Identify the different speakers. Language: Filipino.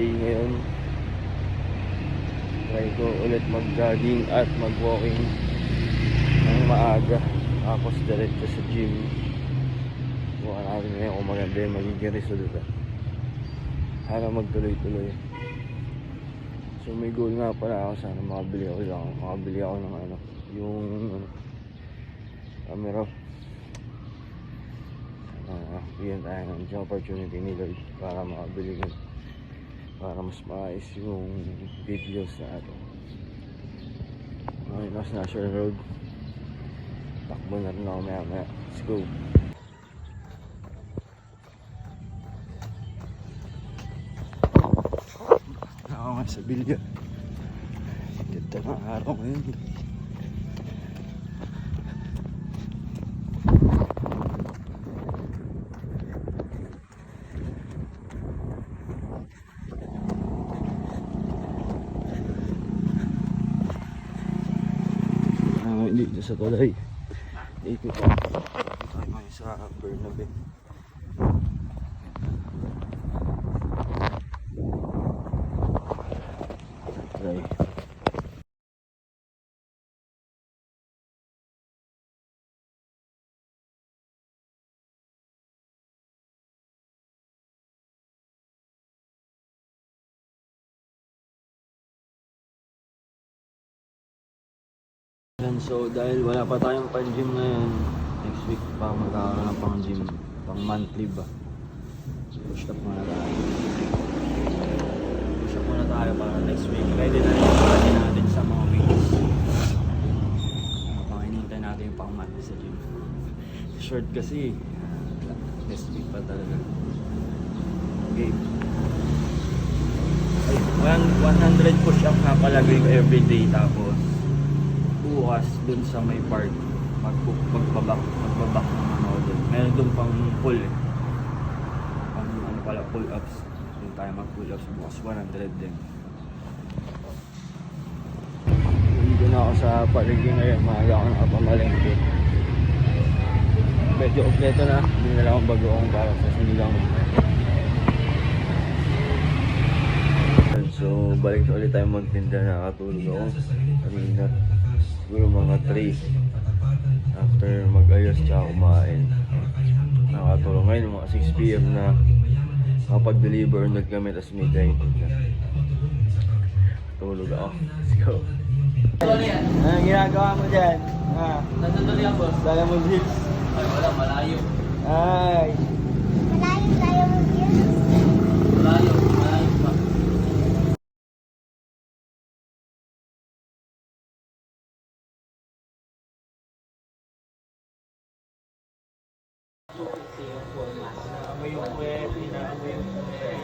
Speaker 1: Saturday ngayon. Try ko ulit mag-jogging at mag-walking ng maaga. Tapos diretso sa gym. Bukan natin ngayon kung maganda yung magiging result. Para magtuloy-tuloy. So may goal nga pala ako, sana makabili ako ng ano, yung camera. Bigyan tayo ng opportunity ni Lord para makabili ko, para mas maayos yung videos na ato. Okay, nasa National Road. Takbo na rin ako maya. Let's go. Ako nga sa bilya. Ganda ng araw ngayon. Dito sa tulay. Ikot ako. Tayo ngayon sa Bernabe. Tulay. So dahil wala pa tayong pang-gym ngayon, next week pa magkakaroon ng pang-gym, pang-monthly ba. Push up muna tayo. Push up muna tayo para next week ready na rin yung body natin sa mga weeks. Pakinintay natin yung pang-monthly sa gym. Short kasi, next week pa talaga. Okay. 100 push up na palagay ko everyday, tapos bukas dun sa may park magbabak ng ano dun. Meron dun pang pull pang ano pala, pull ups. Dun tayo mag pull ups bukas, 100 din. Dito na ako sa paligid ngayon, maaga ako nakapamalengke. Medyo kompleto na, hindi na lang akong bagoong para sa sinigang. So balik ulit tayo magtinda, nakatulog ako kanina. Siguro mga 3 after mag-ayos tsaka kumain. Nakatulong ngayon mga 6 PM na kapag-deliver ulit kami, tapos may dine na. Tulog ako. Let's go. Anong ginagawa mo dyan?
Speaker 2: Nandun ako.
Speaker 1: Dala mo Hills?
Speaker 2: Ay, wala, malayo.
Speaker 1: Ay!
Speaker 3: Malayo tayo mag-yun.
Speaker 2: Malayo pa.
Speaker 1: Inaamoy yung puwet, inaamoy yung puwet.